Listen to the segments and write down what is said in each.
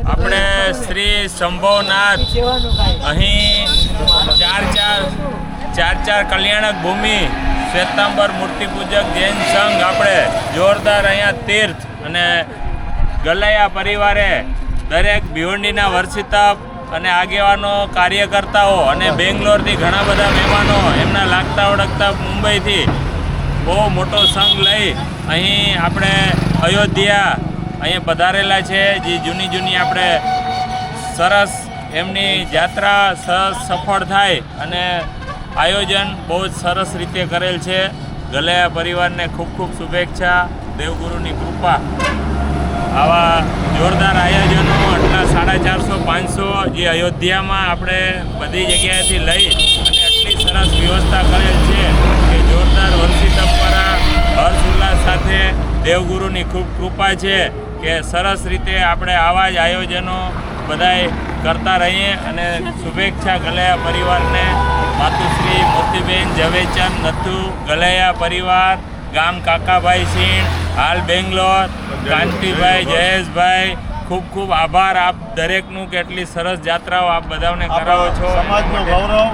આપણે શ્રી શંભવનાથ અહીં ચાર કલ્યાણક ભૂમિ શ્વેતાંબર મૂર્તિ પૂજક જૈન સંઘ આપણે જોરદાર અહીંયા તીર્થ અને ગલૈયા પરિવારે દરેક ભિવંડીના વર્ષિતપ અને આગેવાનો કાર્યકર્તાઓ અને બેંગ્લોરથી ઘણા બધા મહેમાનો એમના લાગતા ઓળખતા મુંબઈથી બહુ મોટો સંઘ લઈ અહીં આપણે અયોધ્યા અહીંયા પધારેલા છે. જે જૂની આપણે સરસ એમની યાત્રા સફળ થાય અને આયોજન બહુ જ સરસ રીતે કરેલ છે. ગલૈયા પરિવારને ખૂબ ખૂબ શુભેચ્છા. દેવગુરુની કૃપા. આવા જોરદાર આયોજનો આટલા 450-500 જે અયોધ્યામાં આપણે બધી જગ્યાએથી લઈ અને આટલી સરસ વ્યવસ્થા કરેલ છે કે જોરદાર વર્ષી તપરા હર્ષ ઉલ્લાસ સાથે દેવગુરુની ખૂબ કૃપા છે કે સરસ રીતે આપણે આવા જ આયોજનો બધાએ કરતા રહીએ. અને શુભેચ્છા ગલૈયા પરિવારને. માતુશ્રી મોતીબેન ઝવેરચંદ નથુ ગલૈયા પરિવાર, ગામ કાકાભાઈ સિંહ, હાલ બેંગ્લોર. કાંતિભાઈ, જયેશભાઈ, ખૂબ ખૂબ આભાર આપ દરેકનું. કેટલી સરસ યાત્રાઓ આપ બધાને કરાવો છો. સમાજનું ગૌરવ.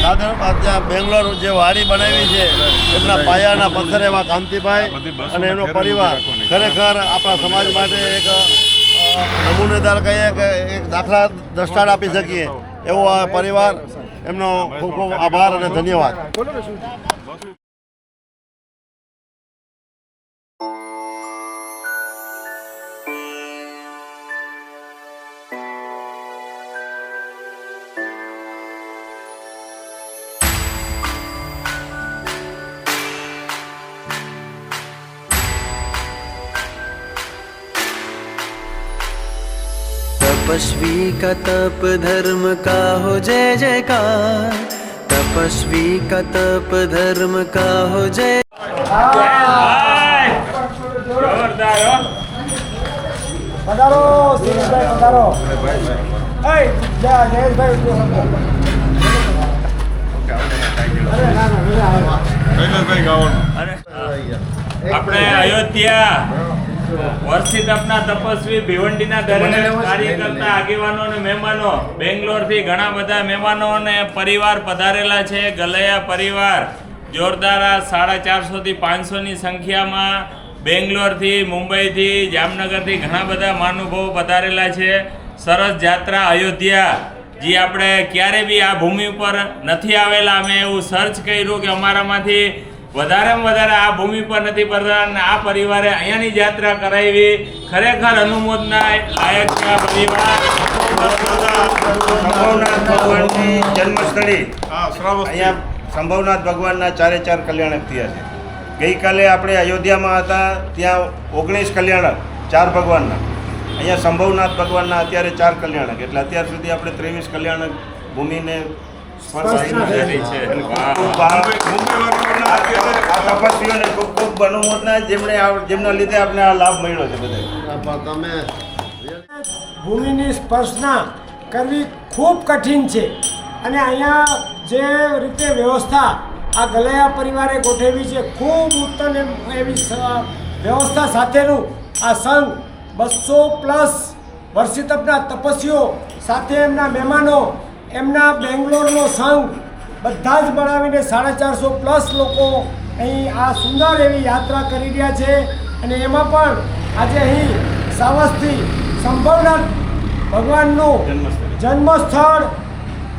દાદર બેંગ્લોર જે વાડી બનાવી છે એમના પાયાના પથ્થર એવા કાંતિભાઈ અને એનો પરિવાર ખરેખર આપણા સમાજ માટે એક નમૂનેદાર કહીએ કે એક દાખલા દ્રષ્ટાંત આપી શકીએ એવો આ પરિવાર. એમનો ખૂબ ખૂબ આભાર અને ધન્યવાદ. तपस्वी का तप धर्म का हो जय जयकार. तपस्वी का तप धर्म का हो जय. પધારો શિરીષભાઈ, પધારો. આપણે અયોધ્યા વર્ષિતપના તપસ્વી ભિવંડીના દરેક કાર્યકર્તા આગેવાનો અને મહેમાનો બેંગ્લોરથી ઘણા બધા મહેમાનો અને પરિવાર પધારેલા છે. ગલૈયા પરિવાર જોરદાર 450-500ની સંખ્યામાં બેંગ્લોરથી, મુંબઈથી, જામનગરથી ઘણા બધા મહાનુભાવો પધારેલા છે. સરસ યાત્રા અયોધ્યા જે આપણે ક્યારે બી આ ભૂમિ ઉપર નથી આવેલા. અમે એવું સર્ચ કર્યું કે અમારામાંથી વધારેમાં વધારે આ ભૂમિ પર નથી પડતા અને આ પરિવારે અહીંયાની યાત્રા કરાવી. ખરેખર અનુમોદના લાયક છે આ પરિવાર. શંભવનાથ ભગવાનની જન્મસ્થળી અહીંયા શંભવનાથ ભગવાનના 4 કલ્યાણક થયા છે. ગઈકાલે આપણે અયોધ્યામાં હતા, ત્યાં 19 કલ્યાણક 4 ભગવાનના. અહીંયા શંભવનાથ ભગવાનના અત્યારે 4 કલ્યાણક, એટલે અત્યાર સુધી આપણે 23 કલ્યાણક ભૂમિને તપસ્વીઓને ખૂબ ખૂબ અનુમોદના જેમના લીધે આપણે આ લાભ મળ્યો છે. બધા ભૂમિની સ્પર્શના કરવી ખૂબ કઠિન છે અને અહીંયા જે રીતે વ્યવસ્થા આ ગલૈયા પરિવારે ગોઠવી છે ખૂબ ઉત્તમ એવી વ્યવસ્થા સાથેનું આ સંઘ 200+ વર્ષિતપના તપસ્વીઓ સાથે એમના મહેમાનો, એમના બેંગ્લોરનો સંઘ બધા જ બનાવીને 450+ લોકો અહીં આ સુંદર એવી યાત્રા કરી રહ્યા છે. અને એમાં પણ આજે અહીં સાવસ્થી શંભવનાથ ભગવાનનું જન્મસ્થળ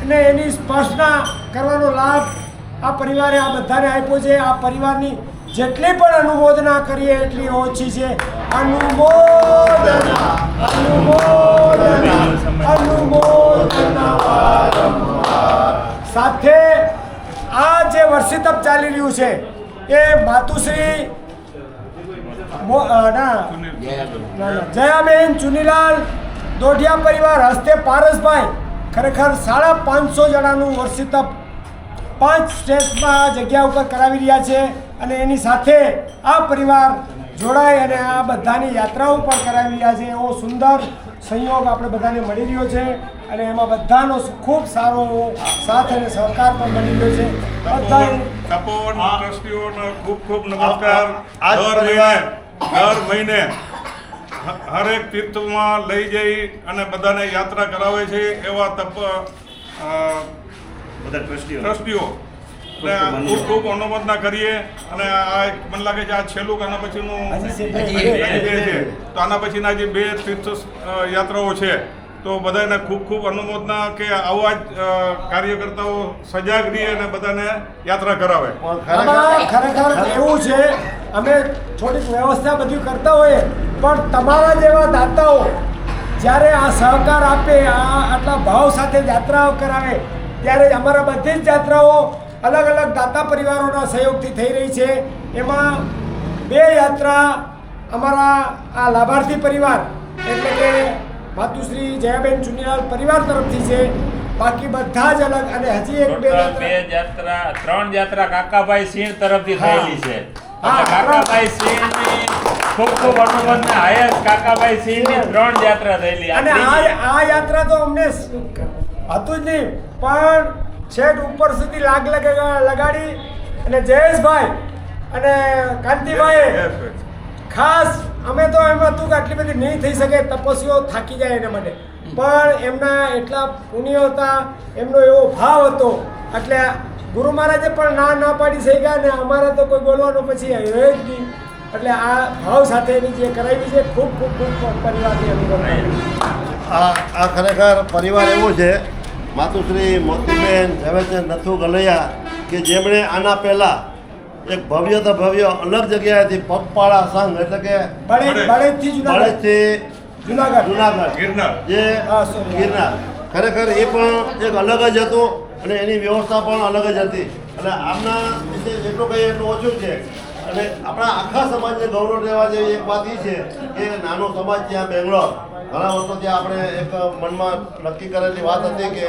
અને એની સ્પર્શના કરવાનો લાભ આ પરિવારે આ બધાને આપ્યો છે. આ પરિવારની જેટલી પણ અનુમોદના કરીએ એટલી ઓછી છે. અનુમોદના અનુમોદના અનુમોદના. સાથે આ જે વર્ષિતપ ચાલી રહ્યું છે એ માતુશ્રી જયાબેન ચુનીલાલ દોઢિયા પરિવાર હસ્તે પારસભાઈ ખરેખર 550 જણાનું વર્ષિતપ 5 સ્ટેટમાં જગ્યા ઉપર કરાવી રહ્યા છે. અને એની સાથે આ પરિવાર જોડાય અને આ બધાની યાત્રાઓ પણ કરાવી રહ્યા છે. એવો સુંદર સંયોગ આપણે બધાને મળી રહ્યો છે અને એમાં બધાનો ખૂબ સારો સાથ અને સહકાર પણ મળી રહ્યો છે. બધા ટ્રસ્ટીઓનો ખૂબ ખૂબ નમસ્કાર. દર મહિને હરેક તીર્થમાં લઈ જઈ અને બધાને યાત્રા કરાવે છે એવા બધા ટ્રસ્ટીઓ ટ્રસ્ટીઓ ને ખૂબ ખૂબ અનુમોદના કરીએ. અને આ મને લાગે છે આ છેલ્લું કે આના પછીનું છે, તો આના પછીના જે 2 તીર્થ યાત્રાઓ છે, તો બધાને ખૂબ ખૂબ અનુમોદના કે આવા જ કાર્યકર્તાઓ સજાગ રહે અને બધાને યાત્રા કરાવે. આમાં ખરેખર એવું છે, અમે થોડીક વ્યવસ્થા બધું કરતા હોઈએ, પણ તમારા જેવા દાતાઓ જ્યારે આ સહકાર આપે, આટલા ભાવ સાથે યાત્રાઓ કરાવે, ત્યારે અમારા બધી જ યાત્રાઓ અલગ અલગ દાતા પરિવારોના સહયોગથી થઈ રહી છે. એમાં 2 યાત્રા અમારા આ લાભાર્થી પરિવાર એટલે કે માતુશ્રી જયાબેન ચુનીલાલ પરિવાર તરફથી છે. બાકી બધા જ અલગ, અને હજી એક 2 યાત્રા 3 યાત્રા કાકાભાઈ સિંહ તરફથી હા. થયેલી છે. હા, એટલે કાકાભાઈ સિંહની ખૂબ ખૂબ અનુમોદના. હાયસ કાકાભાઈ સિંહની 3 યાત્રા થયેલી. અને આ યાત્રા તો અમને હતું જ નહીં, પણ છેક ઉપર સુધી લાગ લગાડી અને જયેશભાઈ અને કાંતિભાઈએ ખાસ, અમે તો એમ હતું કે આટલી બધી નહીં થઈ શકે, તપસ્વીઓ થાકી જાય એના માટે, પણ એમના એટલા પુણ્યો હતા, એમનો એવો ભાવ હતો, એટલે ગુરુ મહારાજે પણ ના પાડી શક્યા ને અમારા તો કોઈ બોલવાનું પછી રહ્યો જ નહીં. એટલે આ ભાવ સાથેની જે કરાવી છે, ખૂબ ખૂબ ખૂબ પરિવારની અનુભવ. આ ખરેખર પરિવાર એવો છે, માતુશ્રી મોતીબેન ઝવેરચંદ નથુ ગલૈયા, કે જેમણે આના પહેલાં એક ભવ્ય તો ભવ્ય અલગ જગ્યાએથી પગપાળા સંઘ એટલે કે બળેજથી જુનાગઢ ગિરનાર જે ગિરનાર, ખરેખર એ પણ એક અલગ જ હતું અને એની વ્યવસ્થા પણ અલગ જ હતી. અને આમના વિશે જેટલું કહીએ એટલું ઓછું છે. અને આપણા આખા સમાજને ગૌરવ લેવા જેવી એક વાત એ છે કે નાનો સમાજ ત્યાં બેંગ્લોર ઘણા વર્ષોથી આપણે એક મનમાં નક્કી કરેલી વાત હતી કે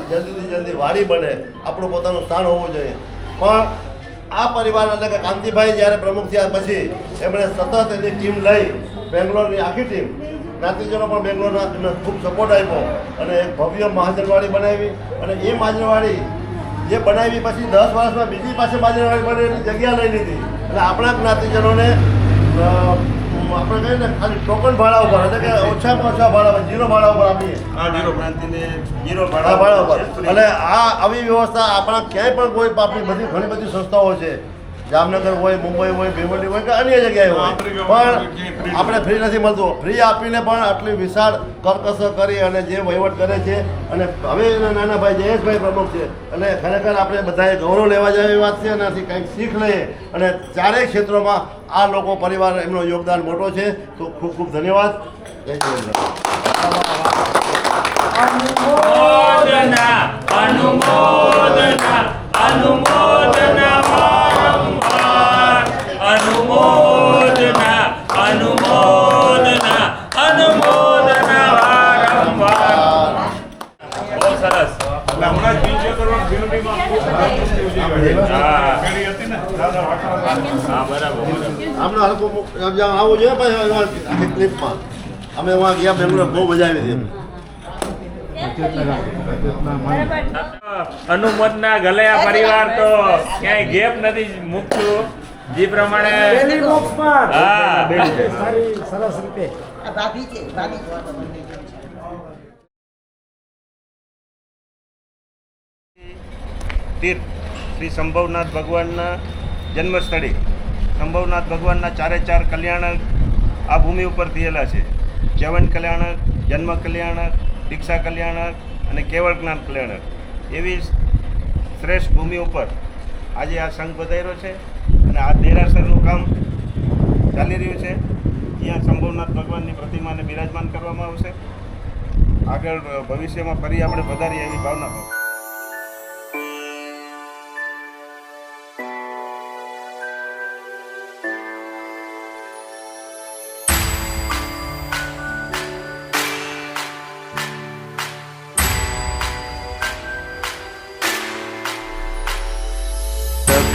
જલ્દીથી જલ્દી વાડી બને, આપણું પોતાનું સ્થાન હોવું જોઈએ. પણ આ પરિવાર એટલે કે કાંતિભાઈ જ્યારે પ્રમુખ થયા પછી એમણે સતત એની ટીમ લઈ, બેંગ્લોરની આખી ટીમ, જ્ઞાતિજનો પણ બેંગ્લોરના એમને ખૂબ સપોર્ટ આપ્યો અને એક ભવ્ય મહાજનવાડી બનાવી. અને એ મહાજનવાડી જે બનાવી પછી 10 વર્ષમાં બીજી પાસે મહાજનવાડી બને એટલી જગ્યા લઈ લીધી. એટલે આપણા જ્ઞાતિજનોને આપણે કહીએ ને ખાલી ટોકન ભાડા ઉપર એટલે કે ઓછામાં ઓછા ભાડા પર 0 ભાડા ઉપર આપીએ. જીરો ભાડા ઉપર. એટલે આવી વ્યવસ્થા આપણા ક્યાંય પણ કોઈ આપણી બધી ઘણી બધી સંસ્થાઓ છે, જામનગર હોય, મુંબઈ હોય, ભીવંડી હોય કે અન્ય જગ્યાએ હોય, પણ આપણે ફ્રી નથી મળતું. ફ્રી આપીને પણ આટલી વિશાળ કરકસર કરી અને જે વહીવટ કરે છે. અને હવે એના નાના ભાઈ જયેશભાઈ પ્રમુખ છે, અને ખરેખર આપણે બધાએ ગૌરવ લેવા જેવી વાત છે. એનાથી કંઈક શીખ લઈએ અને ચારેય ક્ષેત્રોમાં આ લોકો પરિવાર એમનો યોગદાન મોટો છે. તો ખૂબ ખૂબ ધન્યવાદ. જય અનુમોદના અનુમોદના અનુમોદના વારંવાર, અનુમોદના અનુમોદના અનુમોદના વારંવાર. બહુ સરસ. હમણાં જ 75 દિનોડીમાં ખૂબ ધામધૂમથી ઉજવી. હા. પેઢી હતી ને દાદા વાસણા. હા, બરાબર. આમનો હલકો આવું જોઈએ ભાઈ આખી ક્લિપમાં. અમે વहाँ ગયા બેંગ્લોર, બહુ મજા આવી હતી. અનુમોદના ગલૈયા પરિવાર તો ક્યાંય ગેપ નથી મૂકતું. જે પ્રમાણે પેલી બોક્સમાં હા. સારી સરસ રીતે તીર્થ શ્રી સંભવનાથ ભગવાનના જન્મસ્થળે સંભવનાથ ભગવાનના 4 કલ્યાણક આ ભૂમિ ઉપર થયેલા છે. જવન કલ્યાણક, જન્મ કલ્યાણક, દીક્ષા કલ્યાણક અને કેવળ જ્ઞાન કલ્યાણક એવી શ્રેષ્ઠ ભૂમિ ઉપર આજે આ સંઘ વધાર્યો છે. અને આ દેરાસરનું કામ ચાલી રહ્યું છે. અહીંયા સંભવનાથ ભગવાનની પ્રતિમાને બિરાજમાન કરવામાં આવશે. આગળ ભવિષ્યમાં ફરી આપણે વધારીએ એવી ભાવના છે.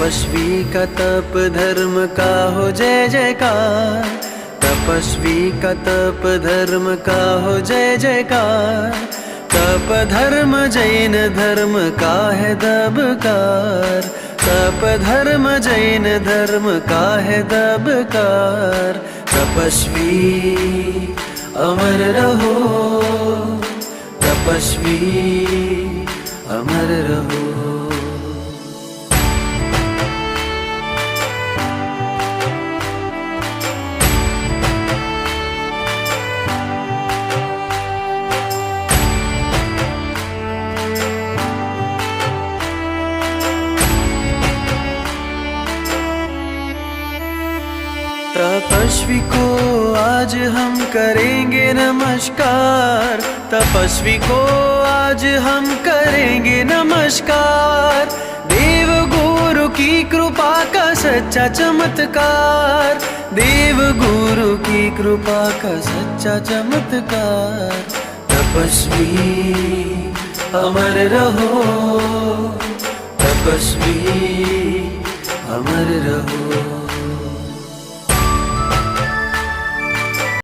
तपस्वी का तप धर्म का हो जय जयकार, तपस्वी का तप धर्म का हो जय जयकार, तप धर्म जैन धर्म का है दबकार, तप धर्म जैन धर्म का है दबकार, तपस्वी अमर रहो, तपस्वी अमर रहो। तपस्वी को आज हम करेंगे नमस्कार, तपस्वी को आज हम करेंगे नमस्कार। देव गुरु की कृपा का सच्चा चमत्कार, देव गुरु की कृपा का सच्चा चमत्कार। तपस्वी अमर रहो, तपस्वी अमर रहो।